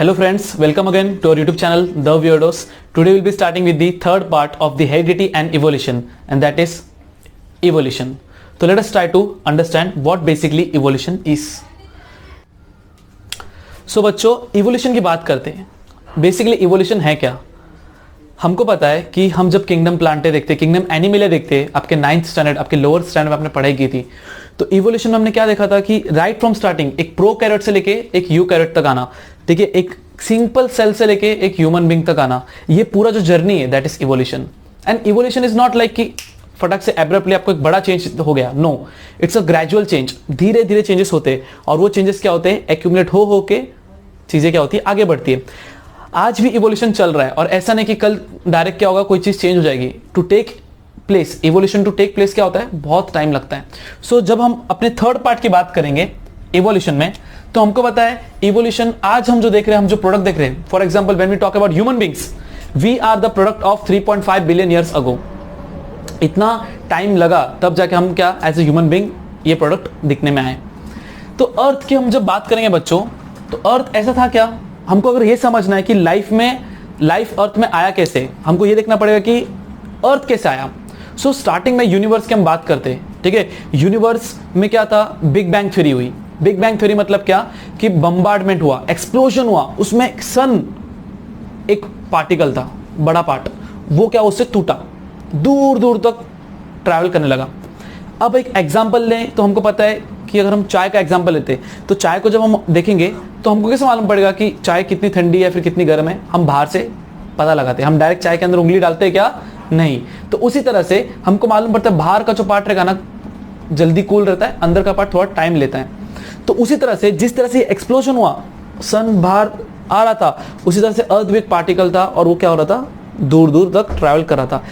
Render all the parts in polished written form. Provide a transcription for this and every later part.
Hello friends, welcome again to our YouTube channel, The Weirdos. Today we'll be starting with the third part of the heredity and evolution, and that is evolution. So let us try to understand what basically evolution is. So बच्चों, evolution की बात करते हैं. Basically evolution है क्या? हमको पता है कि हम जब किंगडम प्लांटे देखते, किंगडम एनिमले देखते, आपके 9th स्टैंडर्ड, आपके लोअर स्टैंडर्ड में आपने पढ़ाई की थी, तो इवोल्यूशन में हमने क्या देखा था कि राइट फ्रॉम स्टार्टिंग एक प्रोकैरियोट से लेके एक यूकैरियोट तक आना, ठीक है, एक सिंपल सेल से लेके एक ह्यूमन बीइंग तक आना, ये पूरा जो जर्नी है that is evolution. And evolution is not like कि फटक से एब्रप्टली आपको एक बड़ा चेंज हो गया. No, it's a gradual change. धीरे धीरे चेंजेस होते हैं और वो चेंजेस क्या होते हैं, एक्यूमुलेट हो के चीजें क्या होती है, आगे बढ़ती है. आज भी इवोल्यूशन चल रहा है और ऐसा नहीं कि कल डायरेक्ट क्या होगा, कोई चीज चेंज हो जाएगी. To take place, evolution to take place क्या होता है, बहुत टाइम लगता है. सो जब हम अपने थर्ड पार्ट की बात करेंगे इवोल्यूशन में, तो हमको पता है इवोल्यूशन आज हम जो देख रहे हैं, हम जो प्रोडक्ट देख रहे हैं, for example when we talk about human beings, we are the product of 3.5 billion years ago. इतना टाइम लगा तब जाके हम क्या एज ए ह्यूमन बीइंग ये प्रोडक्ट दिखने में आए. तो अर्थ की हम जब बात करेंगे बच्चों, तो अर्थ ऐसा था क्या, हमको अगर ये समझना है कि लाइफ अर्थ में आया कैसे, हमको ये देखना पड़ेगा कि अर्थ कैसे आया. सो स्टार्टिंग में यूनिवर्स की हम बात करते हैं, ठीक है. यूनिवर्स में क्या था, बिग बैंग थ्योरी हुई. बिग बैंग थ्योरी मतलब क्या कि बम्बार्डमेंट हुआ, एक्सप्लोजन हुआ, उसमें सन एक पार्टिकल था, बड़ा पार्ट, वो क्या उससे टूटा, दूर दूर तक ट्रैवल करने लगा. अब एक एग्जांपल लें तो हमको पता है कि अगर हम चाय का एग्जांपल लेते हैं, तो चाय को जब हम देखेंगे तो हमको कैसे मालूम पड़ेगा कि चाय कितनी ठंडी है फिर कितनी गर्म है, हम बाहर से पता लगाते हैं. हम डायरेक्ट चाय के अंदर उंगली डालते हैं क्या, नहीं. तो उसी तरह से हमको मालूम पड़ता है बाहर का जो पार्ट रहेगा ना जल्दी कूल रहता है, अंदर का पार्ट थोड़ा टाइम लेता है. तो उसी तरह से जिस तरह से एक्सप्लोजन हुआ, सन बाहर आ रहा था, उसी तरह से अर्थ भी एक पार्टिकल था और वो क्या हो रहा था, दूर दूर तक ट्रैवल कर रहा था.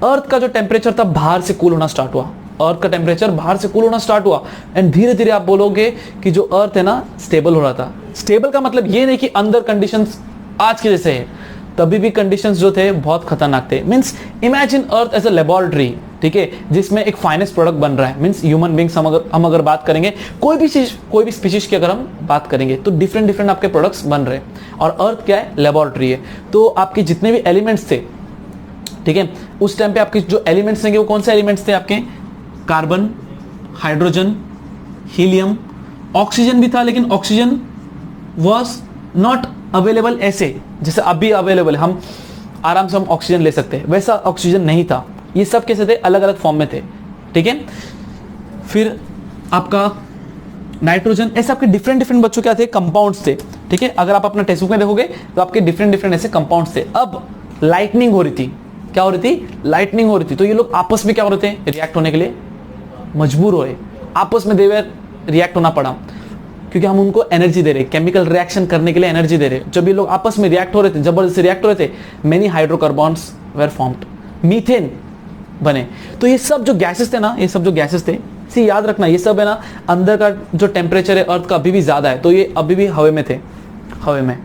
अर्थ का जो टेम्परेचर था बाहर से कूल होना स्टार्ट हुआ, अर्थ का टेम्परेचर बाहर से कूल होना स्टार्ट हुआ. एंड धीरे धीरे आप बोलोगे कि जो अर्थ है ना स्टेबल हो रहा था. स्टेबल का मतलब ये नहीं कि अंदर कंडीशंस आज के जैसे है, तभी भी कंडीशंस जो थे बहुत खतरनाक थे. Means imagine earth as a laboratory, ठीक है, जिसमें एक फाइनेस्ट प्रोडक्ट बन रहा है. मींस ह्यूमन बीइंग्स हम अगर बात करेंगे, कोई भी स्पीशीज की अगर हम बात करेंगे, तो डिफरेंट आपके प्रोडक्ट्स बन रहे हैं. और अर्थ क्या है, लेबोरेटरी है. तो आपके जितने भी एलिमेंट्स थे, ठीक है, उस टाइम पे आपके जो एलिमेंट्स थे वो कौन से एलिमेंट्स थे आपके, कार्बन, हाइड्रोजन, हीलियम, ऑक्सीजन भी था, लेकिन ऑक्सीजन वॉज नॉट अवेलेबल ऐसे जैसे अभी अवेलेबल, हम आराम से हम ऑक्सीजन ले सकते हैं, वैसा ऑक्सीजन नहीं था. ये सब कैसे थे, अलग अलग फॉर्म में थे, ठीक है. फिर आपका नाइट्रोजन, ऐसे आपके डिफरेंट बच्चों क्या थे, कंपाउंड्स थे, ठीक है. अगर आप अपना टेक्स्ट बुक में देखोगे तो आपके डिफरेंट ऐसे कंपाउंड्स थे. अब लाइटनिंग हो रही थी, क्या हो रही थी, लाइटनिंग हो रही थी. तो ये लोग आपस में क्या हो रहे थे, रिएक्ट होने के लिए मजबूर हो रहे, आपस में देवर रिएक्ट होना पड़ा, क्योंकि हम उनको एनर्जी दे रहे, केमिकल रिएक्शन करने के लिए एनर्जी दे रहे. जब ये लोग आपस में रिएक्ट हो रहे थे, जबरदस्ती रिएक्ट हो रहे थे, many hydrocarbons were formed, methane बने. तो ये सब जो गैसेस थे ना, ये सब जो गैसेस थे, सी याद रखना, ये सब है ना, अंदर का जो टेम्परेचर है अर्थ का अभी भी ज्यादा है, तो ये अभी भी हवा में थे, हवा में,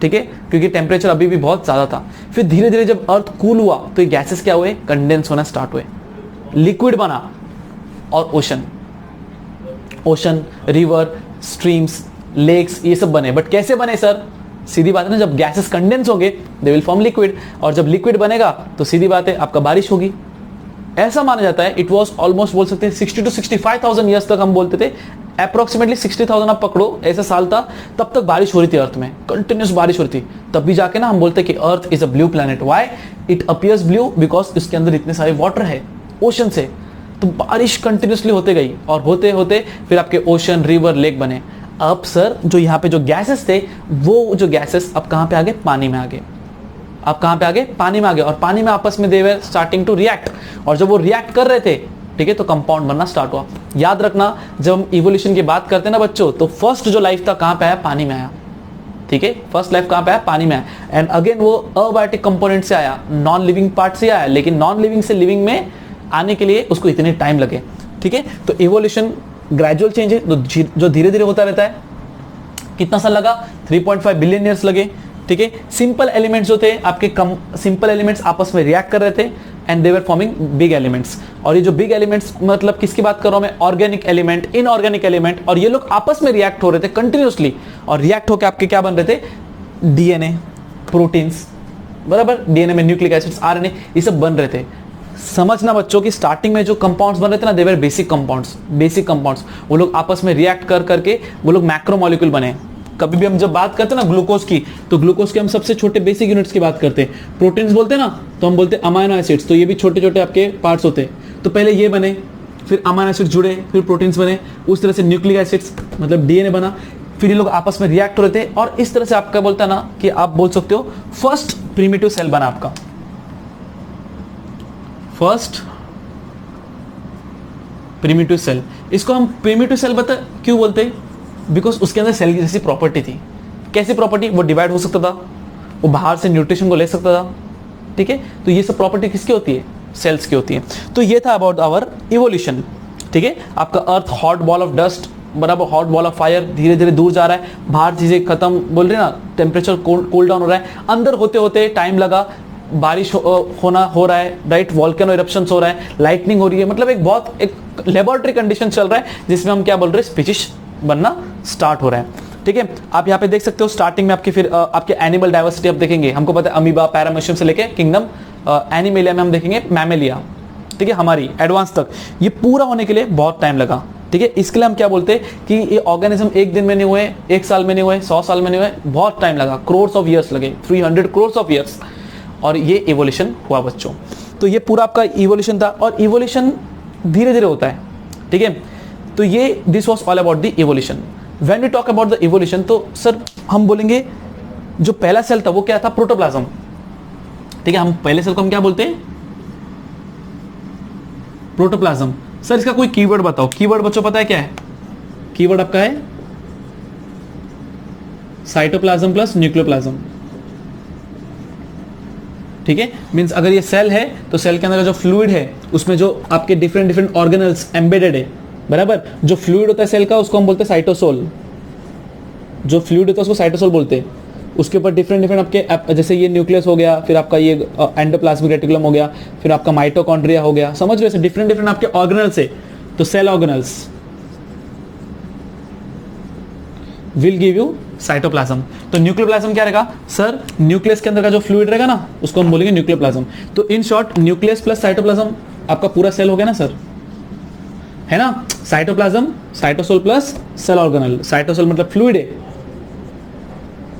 ठीक है, क्योंकि टेम्परेचर अभी भी बहुत ज्यादा था. फिर धीरे धीरे जब अर्थ कूल हुआ तो ये गैसेस क्या हुए, कंडेंस होना स्टार्ट हुए, लिक्विड बना, और ओशन, रिवर, स्ट्रीम्स, लेक्स, ये सब बने. बट कैसे बने सर, सीधी बात है ना, जब गैसेस कंडेंस होंगे दे विल फॉर्म लिक्विड, और जब लिक्विड बनेगा तो सीधी बात है आपका बारिश होगी. ऐसा माना जाता है, इट वॉज ऑलमोस्ट बोल सकते हैं 60 to 65,000 ईयर्स तक हम बोलते थे, अप्रोक्सीमेटली 60,000 आप पकड़ो, ऐसा साल था, तब तक बारिश हो रही थी अर्थ में, कंटिन्यूस बारिश हो रही थी. तब भी जाके ना हम बोलते कि earth is a blue planet. Why it appears blue, because इसके अंदर इतने सारे वाटर है ओशन से. तो बारिश कंटिन्यूसली होते गई और होते होते फिर आपके ओशन, रिवर, लेक बने. अब सर जो यहाँ पे जो गैसेस थे, वो जो गैसेस अब कहाँ पे आ गए, पानी में आ गए. अब कहाँ पे आ गए, पानी में आ गए. और पानी में आपस में दे वर स्टार्टिंग टू रिएक्ट, और जब वो रिएक्ट कर रहे थे, ठीक है, तो कंपाउंड बनना स्टार्ट हुआ. याद रखना, जब हम इवोल्यूशन की बात करते हैं ना बच्चों, तो फर्स्ट जो लाइफ था कहाँ पे आया, पानी में आया, ठीक है. फर्स्ट लाइफ कहाँ पे आया, पानी में आया. एंड अगेन वो अबायोटिक कंपोनेंट से आया, नॉन लिविंग पार्ट से आया, लेकिन नॉन लिविंग से लिविंग में आने के लिए उसको इतने टाइम लगे, ठीक है. तो इवोल्यूशन ग्रेजुअल चेंज है, जो धीरे धीरे होता रहता है. कितना साल लगा, 3.5 बिलियन ईयर्स लगे, ठीक है. सिंपल एलिमेंट्स जो थे आपके, सिंपल एलिमेंट्स आपस में रिएक्ट कर रहे थे and they were forming big elements. और ये जो बिग एलिमेंट्स मतलब किसकी बात कर रहा हूं मैं, ऑर्गेनिक एलिमेंट, इनऑर्गेनिक एलिमेंट, और ये लोग आपस में रिएक्ट हो रहे थे कंटिन्यूसली, और रिएक्ट होकर आपके क्या बन रहे थे, डीएनए, प्रोटीन्स, बराबर, डीएनए में न्यूक्लिक एसिड्स, आरएनए, ये सब बन रहे थे। समझना बच्चों की स्टार्टिंग में जो कंपाउंड्स बन रहे थे ना, दे वर बेसिक कंपाउंड्स, वो लोग आपस में रिएक्ट कर करके वो लोग मैक्रोमोलिक्यूल बने। कभी भी हम जब बात करते हैं ना ग्लूकोज की, तो ग्लूकोज के हम सबसे छोटे बेसिक यूनिट्स की बात करते हैं। प्रोटीन्स बोलते हैं ना, तो हम बोलते हैं अमाइनो एसिड्स, तो ये भी छोटे छोटे आपके पार्ट्स होते हैं। तो पहले ये बने, फिर अमाइनो एसिड्स जुड़े, फिर प्रोटीन्स बने, उस तरह से न्यूक्लिक एसिड्स मतलब डीएनए बना, फिर ये लोग आपस में रिएक्ट हो रहे थे, और इस तरह से आपका बोलता है ना कि आप बोल सकते हो फर्स्ट प्रिमिटिव सेल बना आपका। फर्स्ट प्रिमिटिव सेल, इसको हम प्रिमिटिव सेल बता क्यों बोलते हैं? बिकॉज उसके अंदर सेल की जैसी प्रॉपर्टी थी। कैसी प्रॉपर्टी? वो डिवाइड हो सकता था, वो बाहर से न्यूट्रिशन को ले सकता था, ठीक है। तो ये सब प्रॉपर्टी किसकी होती है? सेल्स की होती है। तो ये था अबाउट आवर इवोल्यूशन, ठीक है। आपका अर्थ हॉट बॉल ऑफ डस्ट, बराबर हॉट बॉल ऑफ फायर, धीरे धीरे दूर जा रहा है, बाहर चीजें खत्म, बोल रहे ना, टेम्परेचर कूल डाउन हो रहा है, अंदर होते होते टाइम लगा, बारिश हो रहा है, राइट, वॉल्केनो इरप्शंस हो रहा है, लाइटनिंग हो रही है, मतलब एक लेबोरेटरी कंडीशन चल रहा है जिसमें हम क्या बोल रहे हैं, स्पीशीज बनना स्टार्ट हो रहा है, ठीक है। आप यहाँ पे देख सकते हो स्टार्टिंग में आपके, फिर आपके एनिमल डाइवर्सिटी आप देखेंगे, हमको पता है अमीबा, पैरामीशियम से लेके किंगडम एनिमेलिया में हम देखेंगे मैमेलिया, ठीक है, हमारी एडवांस तक। ये पूरा होने के लिए बहुत टाइम लगा, ठीक है। इसके लिए हम क्या बोलते हैं कि ये ऑर्गेनिज्म एक दिन में नहीं हुए, एक साल में नहीं हुए, 100 साल में नहीं हुए, बहुत टाइम लगा, करोड्स ऑफ ईयर्स लगे, 300 करोड्स ऑफ ईयर्स, और ये इवोल्यूशन हुआ बच्चों। तो ये पूरा आपका इवोल्यूशन था, और इवोल्यूशन धीरे धीरे होता है, ठीक है। तो ये this was all about the evolution. When we talk about the evolution, तो सर हम बोलेंगे जो पहला सेल था वो क्या था? प्रोटोप्लाज्म, ठीक है। हम पहले सेल को हम क्या बोलते हैं? प्रोटोप्लाज्म। सर इसका कोई कीवर्ड बताओ। कीवर्ड बच्चों पता है क्या है? कीवर्ड आपका है साइटोप्लाज्म प्लस न्यूक्लियोप्लाज्म, ठीक है। मींस अगर ये सेल है तो सेल के अंदर जो फ्लूइड है उसमें जो आपके डिफरेंट ऑर्गेनल्स एम्बेडेड है, बराबर। जो फ्लूइड होता है सेल का उसको हम बोलते हैं साइटोसोल, जो फ्लूइड होता है उसको साइटोसोल बोलते हैं। उसके ऊपर डिफरेंट आपके, जैसे ये न्यूक्लियस हो गया, फिर आपका ये एंडोप्लाज्मिक रेटिकुलम हो गया, फिर आपका माइटोकॉन्ड्रिया हो गया, समझ रहे हो? डिफरेंट आपके ऑर्गेनल्स है, तो cell organelles will give you cytoplasm. तो न्यूक्लियोप्लाज्म क्या रहेगा? सर न्यूक्लियस के अंदर का जो फ्लूइड रहेगा ना उसको हम बोलेंगे न्यूक्लियोप्लाज्म। तो in short nucleus plus cytoplasm आपका पूरा सेल हो गया ना सर, है ना। Cytoplasm, cytosol plus cell organelle. Cytosol मतलब फ्लूइड है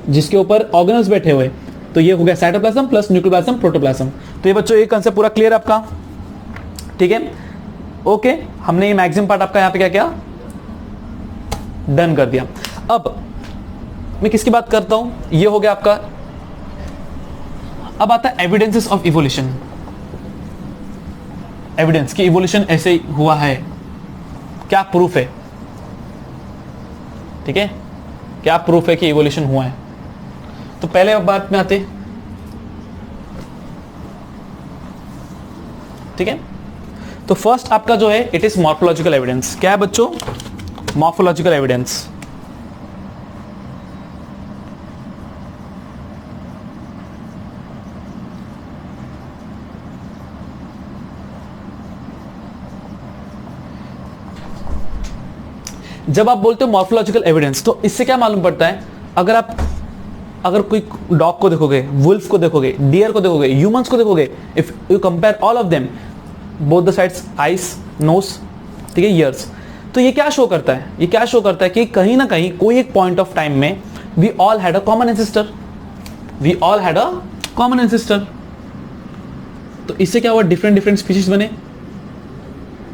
जिसके ऊपर ऑर्गेनल्स बैठे हुए, तो ये हो गया साइटोप्लाज्म प्लस न्यूक्लियोप्लाज्म प्रोटोप्लाज्म। तो ये बच्चों ये कंसेप्ट पूरा क्लियर है आपका, ठीक है। ओके, हमने ये मैक्सिमम पार्ट आपका यहाँ पे क्या किया, डन कर दिया। अब मैं किसकी बात करता हूं? ये हो गया आपका। अब आता है एविडेंसेस ऑफ इवोल्यूशन। एविडेंस कि इवोल्यूशन ऐसे हुआ है, क्या प्रूफ है, ठीक है, क्या प्रूफ है कि इवोल्यूशन हुआ है। तो पहले बात में आते, ठीक है। तो फर्स्ट आपका जो है इट इज मॉर्फोलॉजिकल एविडेंस। क्या है बच्चों? Morphological evidence. जब आप बोलते हो मॉर्फोलॉजिकल एविडेंस, तो इससे क्या मालूम पड़ता है? अगर कोई डॉग को देखोगे, वुल्फ को देखोगे, डियर को देखोगे, ह्यूमंस को देखोगे, if you compare all of them, both the sides, eyes, nose, ठीक है, ईयर्स, तो ये क्या शो करता है? ये क्या शो करता है कि कहीं ना कहीं कोई एक पॉइंट ऑफ टाइम में we all had a common ancestor, we all had a common ancestor. तो इससे क्या हुआ? डिफरेंट स्पीशीज बने,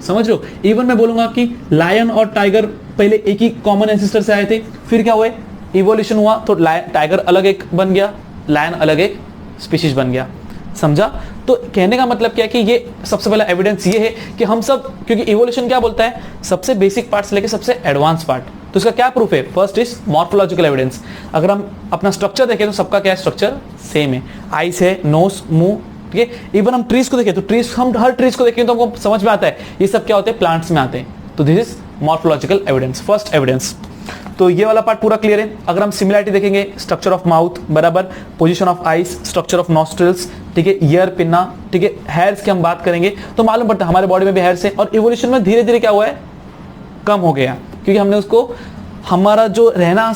समझ लो। इवन मैं बोलूंगा कि लायन और टाइगर पहले एक ही कॉमन एंसेस्टर से आए थे, फिर क्या हुए? इवोल्यूशन हुआ, तो टाइगर अलग एक बन गया, लायन अलग एक स्पीशीज बन गया, समझा? तो कहने का मतलब क्या है कि ये सबसे पहला एविडेंस ये है कि हम सब, क्योंकि इवोल्यूशन क्या बोलता है? सबसे बेसिक पार्ट से लेके सबसे एडवांस पार्ट। तो इसका क्या प्रूफ है? First is morphological evidence. अगर हम अपना स्ट्रक्चर देखें तो सबका क्या स्ट्रक्चर सेम है, आईज है, नोज, मुंह, ठीक है। इवन हम ट्रीज को देखें तो ट्रीज, हम हर ट्रीज को देखें तो हमको समझ में आता है ये सब क्या होते हैं, प्लांट्स में आते हैं। तो this is morphological evidence, first evidence. तो ये वाला पार्ट पूरा क्लियर है। अगर हम सिमिलरिटी देखेंगे, स्ट्रक्चर ऑफ माउथ, बराबर, position of eyes, structure of nostrils, ठीक है, ईयर, पिन्ना, ठीक है, हेयर्स की हम बात करेंगे तो मालूम पड़ता है हमारे बॉडी में भी हेयर्स है, और इवोल्यूशन में धीरे धीरे क्या हुआ है, कम हो गया, क्योंकि हमने उसको, हमारा जो रहना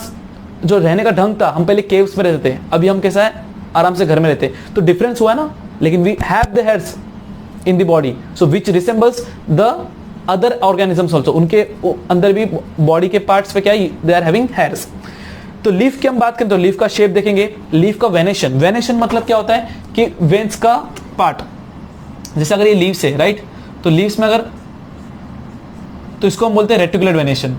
जो रहने का ढंग था, हम पहले केव्स में रहते थे, अभी हम कैसा है, आराम से घर में रहते हैं, तो डिफरेंस हुआ ना, लेकिन we have the hairs in the body, so which resembles the other organisms also, उनके अंदर भी बॉडी के पार्ट्स पे क्या है, दे आर हैविंग हेयर्स। तो लीफ की हम बात करें तो लीफ का शेप देखेंगे, लीफ का वेनेशन, वेनेशन मतलब क्या होता है कि वेन्स का पार्ट, जैसे अगर ये लीव्स है राइट, तो लीव्स में अगर, तो इसको हम बोलते हैं रेटिकुलर वेनेशन,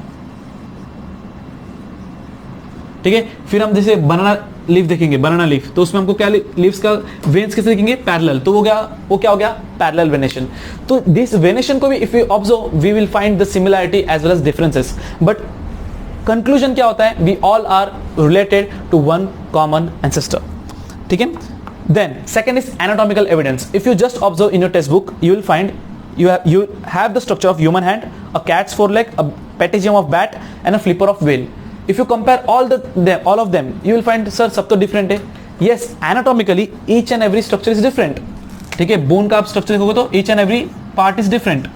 ठीक है। फिर हम जैसे बनाना लीफ देखेंगे, बनाना लीफ, तो उसमें हमको क्या लीव्स का वेन्स कैसे देखेंगे, पैरेलल, तो वो क्या हो गया, पैरेलल वेनेशन। तो दिस वेनेशन को भी if you observe we will find the similarity as well as differences, but conclusion क्या होता है, we all are related to one common ancestor, ठीक है। Then second is anatomical evidence. If you just observe in your textbook you will find you have the structure of human hand, a cat's foreleg, a patagium of bat and a flipper of whale. If you compare all of them you will find sir सब तो different है। Yes, anatomically each and every structure is different, ठीक है। Bone का आप structure देखोगे तो each and every part is different।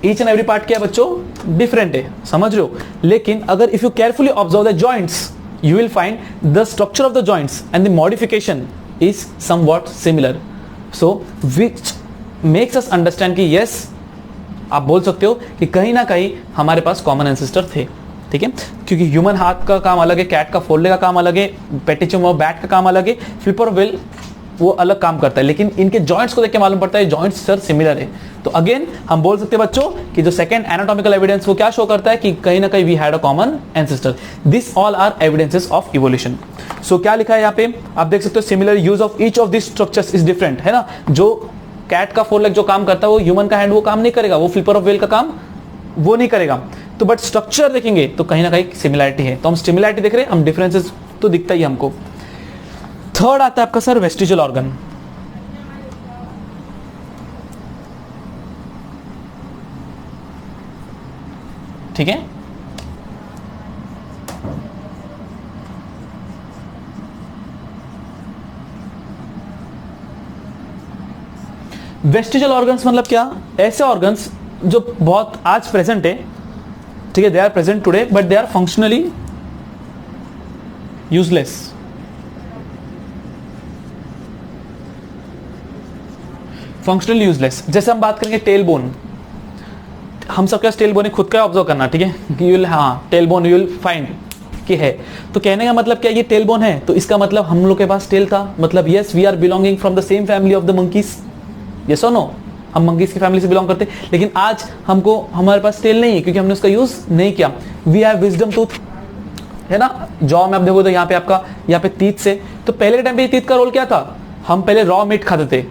each and every part क्या है बच्चों, different है, समझ रहे हो। लेकिन अगर if you carefully observe the joints you will find the structure of the joints and the modification is somewhat similar, so which makes us understand कि yes, आप बोल सकते हो कि कहीं ना कहीं हमारे पास कॉमन एंसेस्टर थे, ठीक है। क्योंकि ह्यूमन हाथ का काम अलग है, कैट का फोरलेग का काम अलग है, पेटिचम और बैट का काम अलग है, फ्लिपर व्हील वो अलग काम करता है, लेकिन इनके जॉइंट्स को देख के मालूम पड़ता है जॉइंट्स सर सिमिलर है। तो अगेन हम बोल सकते हैं बच्चों कि जो सेकंड एनाटॉमिकल एविडेंस वो क्या शो करता है कि कहीं ना कहीं we had a common ancestor. This all are evidences of evolution. So क्या लिखा है यहाँ पे आप देख सकते हो, similar use of each of this structures is different, है ना। जो कैट का फोरलेग जो काम करता है वो ह्यूमन का हैंड वो काम नहीं करेगा, वो फ्लिपर ऑफ व्हील का काम वो नहीं करेगा। तो बट स्ट्रक्चर देखेंगे तो कहीं ना कहीं सिमिलरिटी है, तो हम सिमिलरिटी देख रहे हैं, हम डिफरेंसेस तो दिखता ही हमको। थर्ड आता है आपका सर वेस्टिजियल ऑर्गन। ठीक है, वेस्टिजियल ऑर्गन्स मतलब क्या, ऐसे ऑर्गन्स जो बहुत आज प्रेजेंट है, ठीक है, they are present today but they are functionally useless. Functionally useless, जैसे हम बात करेंगे टेल बोन, हम सबका टेल बोन खुद का ऑब्जर्व करना, ठीक है, कि यू विल, हाँ tail bone you will find कि है। तो कहने का मतलब क्या, ये टेल बोन है तो इसका मतलब हम लोग के पास टेल था, मतलब yes we are belonging from the same family of the monkeys, yes और नो, हम मंकीज की फैमिली से बिलोंग करते, लेकिन आज हमको हमारे पास टेल नहीं है क्योंकि हमने उसका यूज नहीं किया। वी हैव विजडम टूथ, है ना, जॉ में आप देखो तो यहाँ पे आपका, यहाँ पे टीथ से, तो पहले के टाइम पे टीथ का रोल क्या था, हम पहले रॉ मीट खाते थे,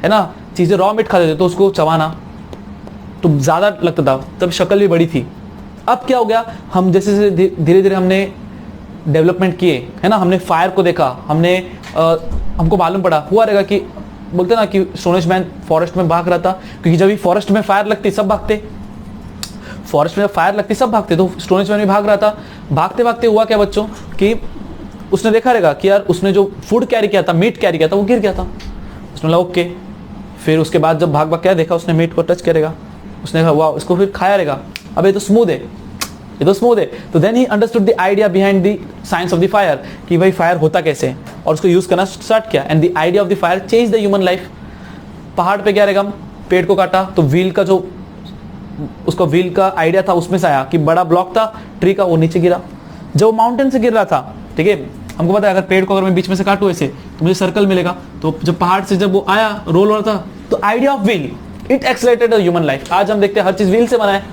है ना, चीजें रॉ मीट खाते थे तो उसको चबाना तो ज्यादा लगता था, तब शक्ल भी बड़ी थी। अब क्या हो गया, हम जैसे धीरे धीरे हमने डेवलपमेंट किए, है ना, हमने फायर को देखा, हमने हमको मालूम पड़ा, हुआ रहेगा कि बोलते ना कि स्टोनेज मैन फॉरेस्ट में भाग रहा था, क्योंकि जब भी फॉरेस्ट में फायर लगती सब भागते, फॉरेस्ट में फायर लगती सब भागते, तो स्टोनेज मैन भी भाग रहा था। भागते भागते हुआ क्या बच्चों कि उसने देखा रहेगा कि यार उसने जो फूड कैरी किया था, मीट कैरी किया था, वो गिर गया था। उसने बोला ओके, फिर उसके बाद जब भाग भाग क्या देखा, उसने मीट को टच करेगा, उसने कहा वाह, इसको फिर खाया रहेगा, अब ये तो स्मूथ है, ये तो स्मूथ है। तो then he understood the idea behind the science of the fire, कि भाई फायर होता कैसे, और उसको यूज करना स्टार्ट किया, and the idea of the fire change the human life. पहाड़ पे क्या रहेगा, पेड़ को काटा तो व्हील का जो उसका व्हील का आइडिया था उसमें से आया कि बड़ा ब्लॉक था ट्री का, वो नीचे गिरा, जब वो माउंटेन से गिर रहा था, ठीक है, हमको पता है अगर पेड़ को अगर मैं बीच में से काटूं ऐसे तो मुझे सर्कल मिलेगा, तो जब पहाड़ से जब वो आया रोल हो रहा था, तो idea of wheel it accelerated human life. आज हम देखते हैं हर चीज व्हील से बना है,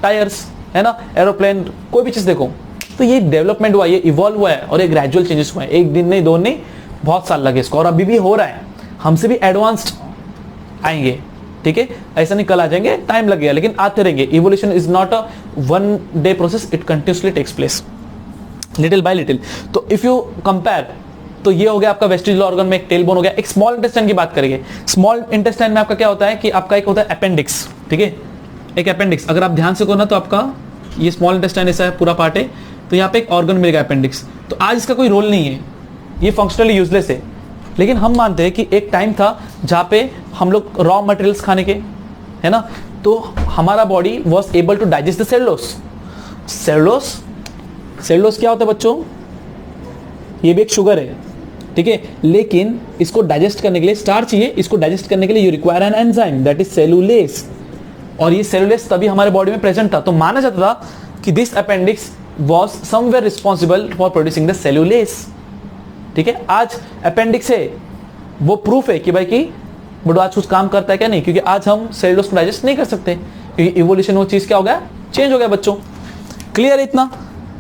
टायर्स, है ना, एरोप्लेन, कोई भी चीज देखो, तो ये डेवलपमेंट हुआ, ये इवॉल्व हुआ है, और ये ग्रेजुअल चेंजेस हुए हैं, एक दिन नहीं, दो नहीं, बहुत साल लगे इसको, और अभी भी हो रहा है, हमसे भी एडवांस्ड आएंगे, ठीक है, ऐसा नहीं कल आ जाएंगे, टाइम लगेगा, लेकिन आते रहेंगे। Evolution is not a one day process, it continuously takes place little by little. तो इफ यू कंपेयर, तो ये हो गया आपका वेस्टिजियल ऑर्गन में एक टेल बोन हो गया। एक स्मॉल इंटेस्टाइन की बात करेंगे, स्मॉल इंटेस्टाइन में आपका क्या होता है कि आपका एक होता है अपेंडिक्स, ठीक है, एक अपेंडिक्स, अगर आप ध्यान से करो ना तो आपका ये स्मॉल इंटेस्टाइन ऐसा है पूरा पार्ट है, तो यहाँ पे एक ऑर्गन मिलेगा अपेंडिक्स। तो आज इसका कोई रोल नहीं है, ये फंक्शनली यूजलेस है, लेकिन हम मानते हैं कि एक टाइम था जहाँ पे हम लोग रॉ मटेरियल्स खाने के, है ना, तो हमारा body was able to digest the cellulose. Cellulose क्या होता है बच्चों, ये भी एक शुगर है, ठीक है, लेकिन इसको डाइजेस्ट करने के लिए स्टार्च चाहिए, इसको डाइजेस्ट करने के लिए you require an enzyme that is cellulase, और ये सेलुलेस तभी हमारे बॉडी में प्रेजेंट था। तो माना जाता था कि this appendix was somewhere responsible for producing the cellulase, ठीक है। आज अपेंडिक्स है, वो प्रूफ है कि भाई कि बड़ो आज कुछ काम करता है क्या, नहीं, क्योंकि आज हम सेलुलोस को डाइजेस्ट नहीं कर सकते, क्योंकि इवोल्यूशन वो चीज क्या हो गया, चेंज हो गया बच्चों। क्लियर है इतना।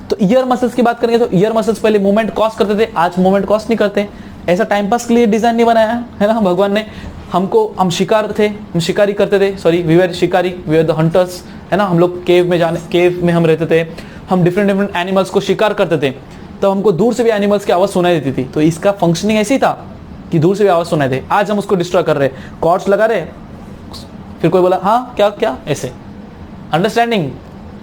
तो ईयर मसल्स की बात करेंगे तो ईयर मसल्स पहले मूवमेंट कॉज करते थे, आज मूवमेंट कॉज नहीं करते। ऐसा टाइम पास के लिए डिजाइन नहीं बनाया है ना भगवान ने, हमको, हम शिकार थे, हम शिकारी करते थे, सॉरी वी वर शिकारी, वी वर द हंटर्स, है ना, हम लोग केव में हम रहते थे, हम डिफरेंट एनिमल्स को शिकार करते थे, तो हमको दूर से भी एनिमल्स की आवाज सुनाई देती थी। तो इसका फंक्शनिंग ऐसी था कि दूर से भी आवाज सुनाई दे। आज हम उसको डिस्ट्रॉय कर रहे हैं, कॉर्ड्स लगा रहे, फिर कोई बोला हाँ क्या क्या, ऐसे अंडरस्टैंडिंग,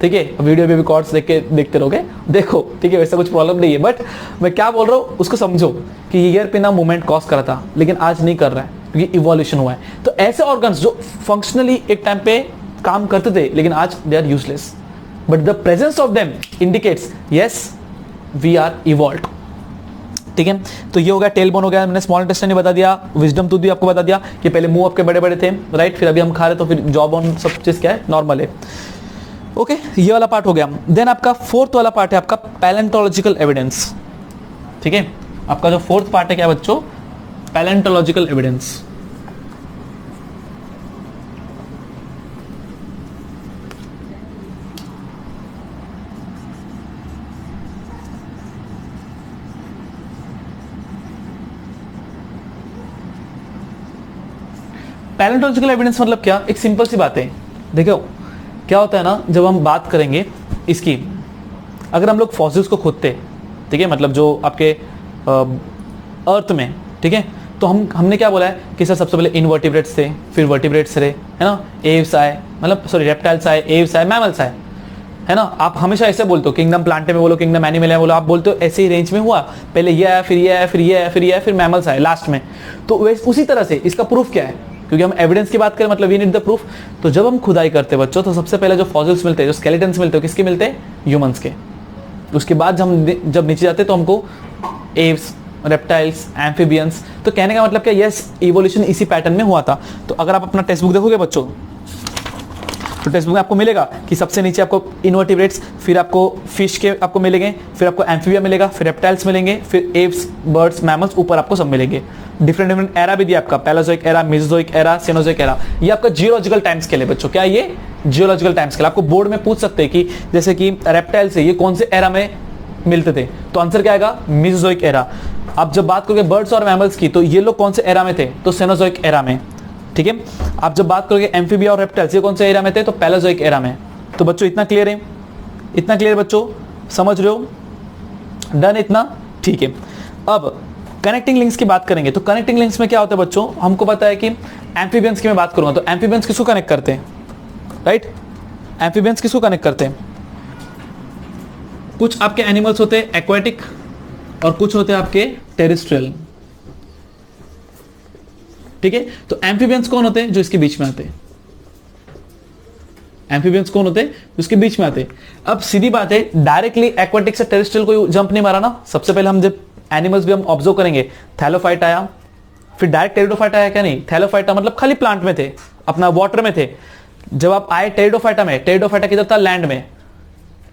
ठीक है। वीडियो में भी कॉर्ड्स देखते रहोगे, देखो, ठीक है, वैसा कुछ प्रॉब्लम नहीं है, बट मैं क्या बोल रहा हूँ उसको समझो कि ईयर पे ना मूवमेंट कॉज करा था, लेकिन आज नहीं कर रहा है क्योंकि इवोल्यूशन हुआ है। तो ऐसे ऑर्गन्स जो फंक्शनली एक टाइम पे काम करते थे लेकिन आज they are useless, but the presence of them indicates yes we are evolved, ठीक है। तो ये हो गया टेल बोन हो गया, मैंने स्मॉल इंटेस्टाइन बता दिया, विजडम टूथ भी आपको बता दिया कि पहले मुंह आपके बड़े बड़े थे, राइट, फिर अभी हम खा रहे तो फिर जॉ बोन सब चीज क्या है, नॉर्मल है, ओके। ये वाला पार्ट हो गया। देन आपका फोर्थ वाला पार्ट है आपका पैलेंटोलॉजिकल एविडेंस, ठीक है। आपका जो फोर्थ पार्ट है क्या बच्चों, पैलेंटोलॉजिकल एविडेंस। पैलेंटोलॉजिकल एविडेंस मतलब क्या, एक सिंपल सी बात है, देखो क्या होता है ना, जब हम बात करेंगे इसकी, अगर हम लोग फॉसिल्स को खोदते, ठीक है, मतलब जो आपके अर्थ में, ठीक है, तो हमने क्या बोला है कि सर सबसे पहले इनवर्टिब्रेट्स थे, फिर वर्टिब्रेट्स रहे, है ना, एव्स आए, मतलब सॉरी रेप्टाइल्स आए, एव्स आए, मैमल्स आए, है ना। आप हमेशा ऐसे बोलते हो, किंगडम प्लांटे में बोलो, किंगडम एनिमल है बोलो, आप बोलते हो ऐसे ही रेंज में हुआ, पहले ये आया, फिर ये आया, फिर ये आया, फिर ये आया, फिर मैमल्स आए लास्ट में। तो वैसे उसी तरह से इसका प्रूफ क्या है, क्योंकि हम एविडेंस की बात करें मतलब वी नीड द प्रूफ। तो जब हम खुदाई करते बच्चों, तो सबसे पहले जो फॉसिल्स मिलते हैं, जो स्केलेटन्स मिलते हैं, किसके मिलते हैं, ह्यूमंस के। उसके बाद जब नीचे जाते तो हमको एव्स, रेप्टाइल्स, एम्फीबियंस। तो कहने का मतलब क्या, यस इवोल्यूशन इसी पैटर्न में हुआ था। तो अगर आप अपना टेक्स्ट बुक देखोगे बच्चों, तो टेक्स्ट बुक में आपको मिलेगा कि सबसे नीचे आपको इनवर्टिब्रेट्स, फिर आपको फिश के आपको मिलेंगे, फिर आपको एम्फीबिया मिलेगा, फिर रेप्टाइल्स मिलेंगे, फिर एव्स, बर्ड्स, मैमल्स, ऊपर आपको सब मिलेंगे। डिफरेंट एरा भी दिया आपका, Palaeozoic era, Mesozoic era, Cenozoic era. ये आपका जियोलॉजिकल टाइम स्केल है बच्चों। क्या ये जियोलॉजिकल टाइम स्केल? आपको बोर्ड में पूछ सकते हैं कि जैसे कि रेप्टाइल से ये कौन से एरा में मिलते थे, तो आंसर क्या आएगा, मेसोजोइक एरा। आप जब बात करोगे बर्ड्स और मैमल्स की, तो ये लोग कौन से एरा में थे, तो सेनोजोइक एरा में, ठीक है। आप जब बात करोगे एम्फीबिया और रेप्टाइल्स, ये कौन से एरा में थे, तो पैलेजोइक एरा में। तो बच्चों इतना क्लियर है, इतना क्लियर बच्चों, समझ रहे हो, डन इतना, ठीक है। अब कनेक्टिंग लिंक्स की बात करेंगे, तो कनेक्टिंग लिंक्स में क्या होता है बच्चों, हमको पता है कि एम्फीबियंस की मैं बात करूंगा, तो एम्फीबियंस किसको कनेक्ट करते हैं, राइट, एम्फीबियंस किसको कनेक्ट करते हैं, कुछ आपके एनिमल्स होते हैं एक्वाटिक और कुछ होते हैं आपके टेरेस्ट्रियल, ठीक है। तो एम्फीबियंस कौन होते हैं, जो इसके बीच में आते हैं, एम्फीबियंस कौन होते हैं, उसके बीच में आते हैं। अब सीधी बात है, डायरेक्टली एक्वाटिक से टेरेस्ट्रियल को जंप नहीं मारा ना। सबसे पहले हम जब एनिमल्स भी हम ऑब्जर्व करेंगे, थैलोफाइट आया, फिर डायरेक्ट टेरिडोफाइट आया क्या, नहीं, थैलोफाइटा मतलब खाली प्लांट में थे, अपना वाटर में थे। जब आप आए टेरिडोफाइटा में, टेरिडोफाइटा किधर था, लैंड में,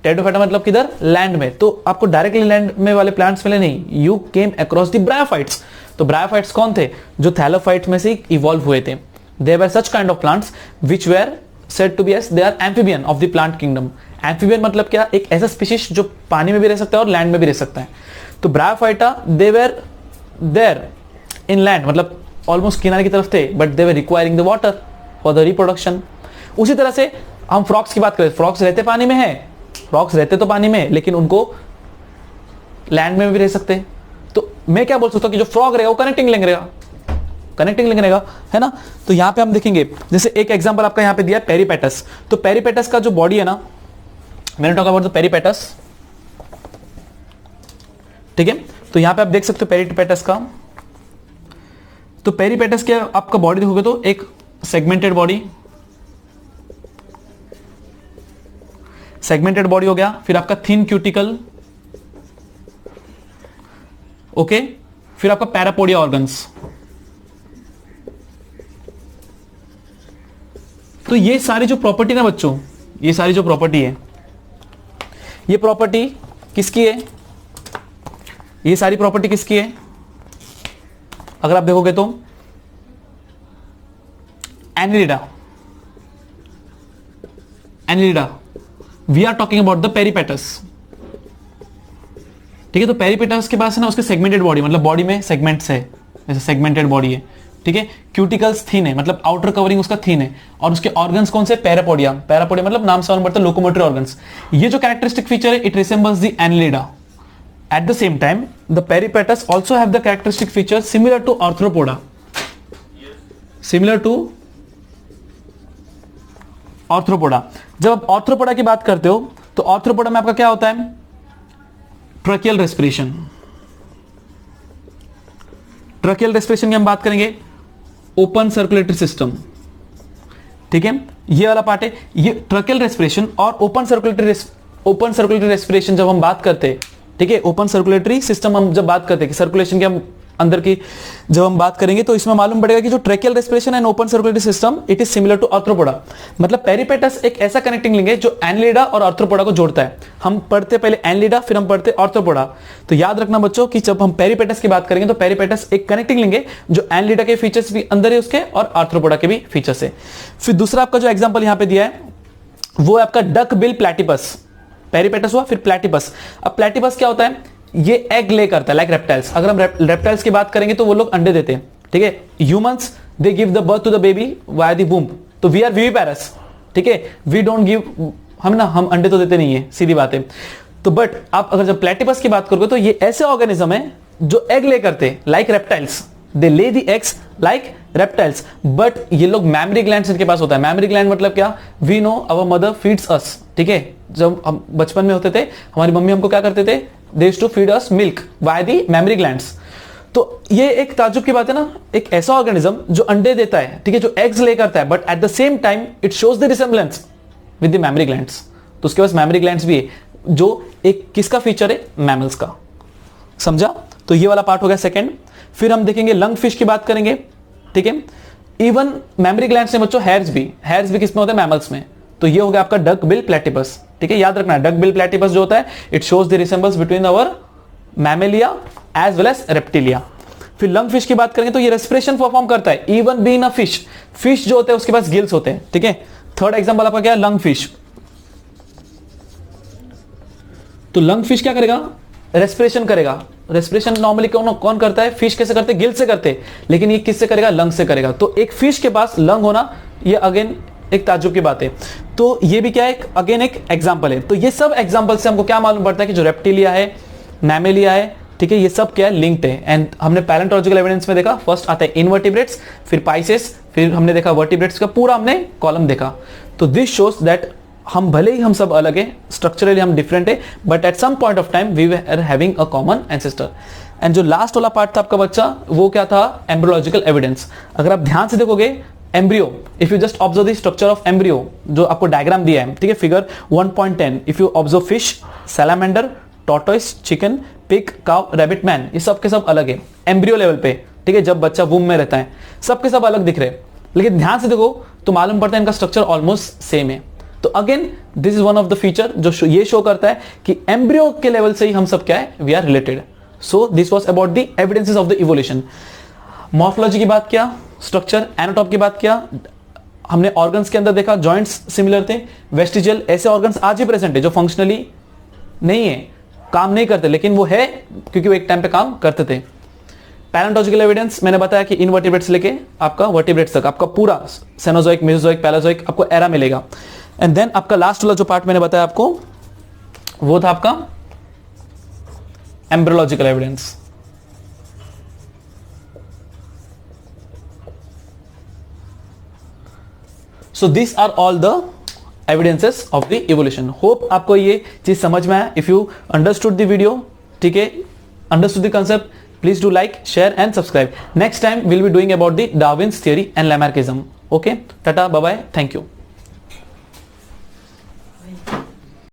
टेरिडोफाइटा मतलब किधर, लैंड में। तो आपको डायरेक्टली लैंड में वाले प्लांट्स मिले नहीं, you came across the bryophytes. तो ब्रायोफाइट्स कौन थे, जो थैलोफाइट में से इवॉल्व हुए थे। They were such kind of plants which were said to be as they are amphibian of the plant kingdom। Amphibian मतलब क्या, एक ऐसा स्पीशीज जो पानी में भी रह सकता है और लैंड में भी रह सकता है। तो bryophyta they were there in land, मतलब ऑलमोस्ट किनारे की तरफ थे, but they were requiring the water for the reproduction. उसी तरह से हम फ्रॉक्स की बात करें, फ्रॉक्स रहते पानी में है, फ्रॉक्स रहते तो पानी में, लेकिन उनको लैंड में भी रह सकते हैं। तो मैं क्या बोल सकता हूं कि जो फ्रॉग रहेगा वो कनेक्टिंग लिंक रहेगा, कनेक्टिंग लिंक रहेगा, है ना। तो यहां पे हम देखेंगे, जैसे एक एग्जांपल आपका यहां पे दिया पेरिपेटस। तो पेरिपेटस का जो बॉडी है ना, मैंने टॉक अबाउट द पेरिपेटस, ठीक है। तो यहां पे आप देख सकते हो पेरिपेटस का, तो पेरिपेटस के आपका बॉडी देखोगे तो एक सेगमेंटेड बॉडी, सेगमेंटेड बॉडी हो गया, फिर आपका थिन क्यूटिकल, ओके, फिर आपका पैरापोडिया ऑर्गन्स। तो ये सारी जो प्रॉपर्टी ना बच्चों, ये सारी जो प्रॉपर्टी है, ये प्रॉपर्टी किसकी है? ये सारी प्रॉपर्टी किसकी है? अगर आप देखोगे तो Annelida, Annelida, we are talking about the Peripatus, ठीक है। तो पेरिपेटस के पास है ना उसके सेगमेंटेड बॉडी, मतलब बॉडी में सेगमेंट्स है, जैसे सेगमेंटेड बॉडी है, ठीक है। क्यूटिकल्स थिन है, मतलब आउटर कवरिंग उसका थिन है, और उसके ऑर्गन्स कौन से? पैरापोडिया, पैरापोडिया मतलब नाम से मालूम पड़ता है लोकोमोटरी ऑर्गन्स। ये जो कैरेक्टरिस्टिक फीचर है, it resembles the Annelida. At the same time, the peripatus also have the characteristic features similar to arthropoda. Similar to arthropoda. जब आप arthropoda की बात करते हो तो arthropoda में आपका क्या होता है? Tracheal respiration. ट्रकियल रेस्पिरेशन की हम बात करेंगे, ओपन सर्कुलेटरी सिस्टम, ठीक है। ये वाला पार्ट है, ये ट्रकियल रेस्पिरेशन और ओपन सर्कुलेटरी रेस्पिरेशन जब हम बात करते हैं, ठीक है। ओपन सर्कुलेटरी सिस्टम हम जब बात करते हैं कि सर्कुलेशन के हम अंदर की जब हम बात करेंगे तो इसमें मालूम पड़ेगा कि जो tracheal respiration and open circulatory system it is similar to arthropoda. मतलब पेरिपेटस एक ऐसा कनेक्टिंग लिंक है जो एनिलिडा और आर्थ्रोपोडा को जोड़ता है। हम पढ़ते पहले एनिलिडा, फिर हम पढ़ते आर्थ्रोपोडा। तो याद रखना बच्चों कि जब हम पेरिपेटस की बात करेंगे तो पेरिपेटस एक कनेक्टिंग लिंक है जो एनिलिडा के फीचर्स भी अंदर है उसके और आर्थ्रोपोडा के भी फीचर्स है। फिर दूसरा आपका जो एग्जाम्पल यहां पर दिया है वो है आपका डक बिल प्लैटिपस। पेरिपेटस हुआ, फिर प्लैटिपस। अब प्लैटिपस क्या होता है? ये एग ले करता है लाइक रेप्टाइल्स। अगर हम रेप्टाइल्स की बात करेंगे तो वो लोग अंडे देते हैं, ठीक है। Humans they give the birth to the baby via the womb, तो वी आर विविपेरस, ठीक है। वी डोंट गिव, हम अंडे तो देते नहीं है, सीधी बात है। तो बट आप अगर जब प्लैटिपस की बात करोगे तो ये ऐसे ऑर्गेनिज्म है जो एग ले करते हैं लाइक रेप्टाइल्स, दे ले the eggs like reptiles. But ये लोग मैमरी ग्लैंड इनके पास होता है। मैमरी ग्लैंड मतलब क्या? We know our mother feeds us, ठीक है। जब हम बचपन में होते थे हमारी मम्मी हमको क्या करते थे? They used to feed us milk by the mammary glands. तो ये एक ताजुब की बात है ना, एक ऐसा ऑर्गेनिज्म जो अंडे देता है, ठीक है, जो एग्स ले करता है, but at the same time it shows the resemblance with the mammary glands. तो उसके पास मैमरी ग्लैंड्स भी है जो एक किसका फीचर है? मैमल्स का। समझा? तो ये वाला पार्ट हो गया सेकंड। फिर हम देखेंगे लंग फिश की बात करेंगे, ठीक है। इवन मैमरी ग्लैंड्स में बच्चों हेयर्स भी किसमें होते हैं? मैमल्स में। तो ये हो गया आपका डक बिल प्लैटिपस, ठीक है। याद रखना डक बिल प्लैटिपस जो होता है it shows the resembles between our mammalia as well as reptilia. फिर लंग फिश की बात करेंगे तो ये रेस्पिरेशन परफॉर्म करता है even being a fish. Fish जो होते हैं उसके पास गिल्स होते हैं, ठीक है। थर्ड एग्जांपल आपका क्या है? Lung fish. तो लंग फिश क्या करेगा? रेस्पिरेशन करेगा। रेस्पिरेशन नॉर्मली कौन करता है? फिश कैसे करते हैं? गिल्स से करते हैं, लेकिन ये किससे करेगा? लंग से करेगा। तो एक फिश के पास लंग होना ये अगेन एक ताज्जुब की बात है। तो ये भी क्या है? अगेन एक एग्जांपल है। तो ये सब एग्जांपल से हमको क्या मालूम पड़ता है कि जो रेप्टिलिया है, मैमेलिया है, ठीक है, ये सब क्या है? लिंक्ड है। एंड हमने पैलेंटोलॉजिकल एविडेंस में देखा, फर्स्ट आता है इनवर्टिब्रेट्स, फिर पाइसेस, फिर हमने देखा वर्टिब्रेट्स का पूरा हमने कॉलम देखा। तो दिस शोज दैट हम भले ही हम सब अलग है, स्ट्रक्चरली हम डिफरेंट है, but at some point of time we are having a common ancestor. And जो लास्ट वाला पार्ट था आपका बच्चा वो क्या था? Embryological evidence. अगर आप ध्यान से देखोगे embryo, if you just observe the structure of embryo जो आपको डायग्राम दिया है, ठीक है, figure 1.10, if you observe fish, salamander, tortoise, chicken, pig, cow, rabbit, man, ये सब के सब अलग है एम्ब्रियो लेवल पे, ठीक है। जब बच्चा वूम में रहता है सब के सब अलग दिख रहे हैं, लेकिन ध्यान से देखो तो मालूम पड़ता है इनका स्ट्रक्चर ऑलमोस्ट सेम है। तो again this is one of the feature जो ये शो करता है कि एम्ब्रियो के लेवल से ही हम सब क्या है? We are related. So this was about the evidences of the evolution. Morphology की बात किया, स्ट्रक्चर, एनाटॉम की बात किया, हमने ऑर्गन्स के अंदर देखा जॉइंट्स सिमिलर थे, वेस्टिजियल ऐसे ऑर्गन्स आज भी प्रेजेंट है जो फंक्शनली नहीं है, काम नहीं करते, लेकिन वो है क्योंकि वो एक टाइम पे काम करते थे। पैलेंटोलॉजिकल एविडेंस मैंने बताया कि इनवर्टिब्रेट्स लेके आपका वर्टिब्रेट्स तक आपका पूरा सेनोजोइक, मेसोजोइक, पैलेजोइक आपको एरा मिलेगा। एंड देन आपका लास्ट वाला जो पार्ट मैंने बताया आपको वो था आपका embryological evidence. So this are all the evidences of the evolution. Hope आपको ये चीज समझ में आया। If you understood the video, ठीक है, understood the concept, please do like, share and subscribe. Next time we'll be doing about the Darwin's theory and Lamarckism. Okay, tata, bye bye, thank you.